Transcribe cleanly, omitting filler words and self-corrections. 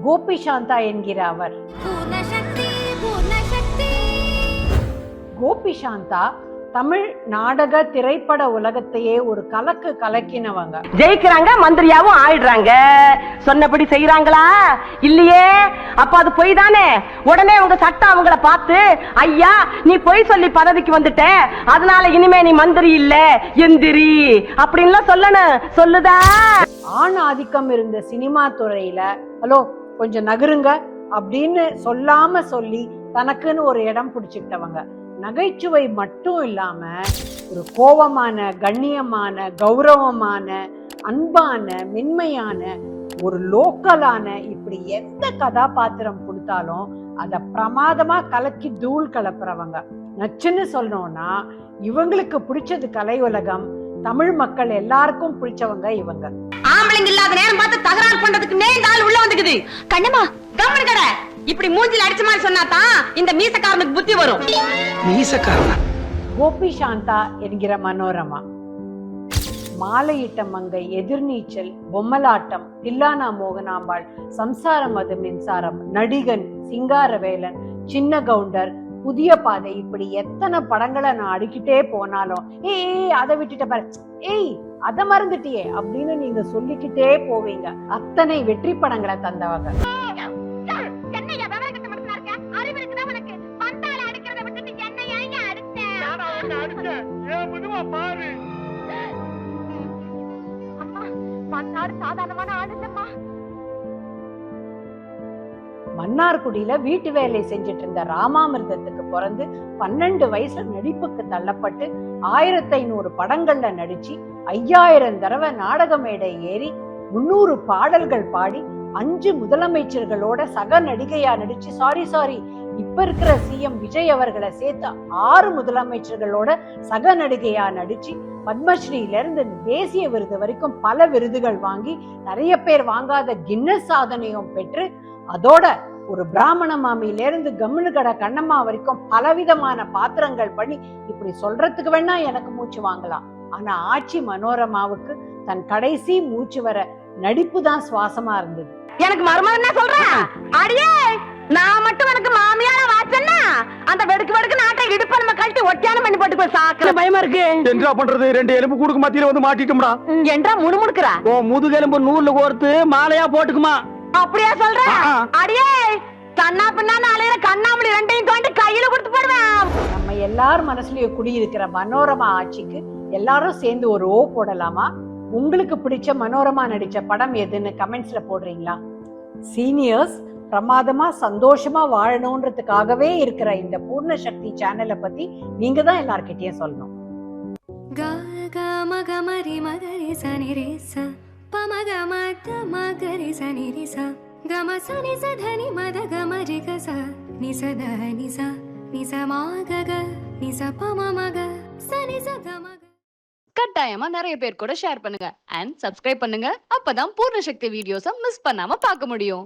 கோபி சாந்தா என்கிற அவர். கோபி சாந்தா தமிழ் நாடக திரைப்பட உலகத்தையே ஒரு கலக்கு கலக்கினவங்க. ஜெயிக்கிறாங்க, மந்திரியாவும் ஆயிடுறாங்க. சொன்னபடி செய்யறாங்களா இல்லையே? அப்ப அது பொய் தானே. உடனே உங்க சட்டம் அவங்கள பார்த்து, ஐயா நீ பொய் சொல்லி பதவிக்கு வந்துட்ட, அதனால இனிமே நீ மந்திரி இல்ல எந்திரி அப்படின்லாம் சொல்லணும். சொல்லுதா? ஆண் ஆதிக்கம் இருந்த சினிமா துறையில ஹலோ கொஞ்சம் நகருங்க அப்படின்னு சொல்லாம சொல்லி தனக்குன்னு ஒரு இடம் பிடிச்சுக்கிட்டவங்க. நகைச்சுவை மட்டும் இல்லாம ஒரு கோபமான, கண்ணியமான, கௌரவமான, அன்பான, மென்மையான, ஒரு லோக்கலான இப்படி எந்த கதாபாத்திரம் கொடுத்தாலும் அத பிரமாதமா கலக்கி தூள் கலப்புறவங்க. நச்சுன்னு சொல்லணும்னா இவங்களுக்கு பிடிச்சது கலை உலகம். தமிழ் மக்கள் எல்லாருக்கும் பிடிச்சவங்க இவங்க. ஆம்பளைங்க இல்லாத நேரம் பார்த்து தகராறு பண்றதுக்கு நேர்ந்தால் உள்ள வந்துக்குது. கண்ணம்மா கம்மனு கடை இப்படி மூஞ்சில அடிச்ச மாதிரி சொன்னாதான் இந்த மீசக்காரனுக்கு புத்தி வரும். மீசக்காரனா? கோபி சாந்தா என்கிற மனோரமா, மாலையிட்ட மங்கை, எதிர்நீச்சல், பொம்மலாட்டம், தில்லானா மோகனாம்பாள், சம்சாரம் அது மின்சாரம், நடிகன், சிங்காரவேலன், சின்ன கவுண்டர், புதிய பாதை, இப்படி எத்தனை படங்களை நான் அடிக்கிட்டே போனாலும் ஏய் அதை விட்டுட்ட பாரு, ஏய் அதை மறந்துட்டியே அப்படின்னு நீங்க சொல்லிக்கிட்டே போவீங்க. அத்தனை வெற்றி படங்களை தந்தவங்க. மன்னார்குடியில வீட்டு வேலை செஞ்சிட்டு இருந்த ராமாமிர்தத்துக்கு பிறந்து 12 வயசுல நடிப்புக்கு தள்ளப்பட்டு 1500 படங்கள்ல நடிச்சு 5000 தடவை நாடக மேடை ஏறி 300 பாடல்கள் பாடி 5 முதலமைச்சர்களோட சக நடிகையா நடிச்சு சாரி இப்ப இருக்கிற சிஎம் விஜய் அவர்களை சேர்த்து 6 முதலமைச்சர்களோட சக நடிகையா நடிச்சு பத்மஸ்ரீல இருந்து தேசிய விருது வரைக்கும் பல விருதுகள் வாங்கி நிறைய பேர் வாங்காத கின்னஸ் சாதனையும் பெற்று, அதோட ஒரு பிராமண மாமியில இருந்து கம்முனு கடை கண்ணம்மா வரைக்கும் பலவிதமான பாத்திரங்கள் பண்ணி இப்படி சொல்றதுக்கு வேணா எனக்கு மூச்சு வாங்கலாம். ஆனா ஆட்சி மனோரமாவுக்கு தன் கடைசி மூச்சு வர நடிப்பு தான் சுவாசமா இருந்தது. எனக்கு மருமகன் என்ன சொல்றேன்? அடியே நான் மட்டும் எனக்கு மாமியார வாச்சன்னா அந்த வெடுக்கு நாட்டை இடுப்ப நம்ம கழட்டி ஒட்டியான பண்ணி போட்டு சாக்குற பயமா இருக்கு. என்ன பண்றது? 2 எலும்பு கூடுக்கு மத்தியில வந்து மாட்டிட்டோம்டா. என்றா முணுமுணுக்குறா? ஓ முதுகெலும்பு நூல்ல கோர்த்து மாலையா போட்டுக்குமா? அப்படியா சொல்ற? அடியே கண்ணா பின்னான்னு அலையிற கண்ணாமணி 2ஐயும் தோண்டி கையில கொடுத்து போடுவேன். நம்ம எல்லாரும் மனசுலயும் குடியிருக்கிற மனோரமா ஆட்சிக்கு எல்லாரும் சேர்ந்து ஒரு ஓ போடலாமா? உங்களுக்கு பிடிச்ச மனோரமா நடிச்ச படம் எதுன்னு கமெண்ட்ஸ்ல போடுறீங்களா? சீனியர்ஸ் பிரமாதமா சந்தோஷமா வாழணும்ன்றதுக்காகவே இருக்கிற இந்த பூர்ண சக்தி சேனலை பத்தி நீங்க தான் எல்லார்கிட்டயும் சொல்லணும். கட்டாயமா நிறைய பேர் கூட ஷேர் பண்ணுங்க அண்ட் சப்ஸ்கிரைப் பண்ணுங்க. அப்பதான் பூர்ண சக்தி வீடியோஸை மிஸ் பண்ணாம பார்க்க முடியும்.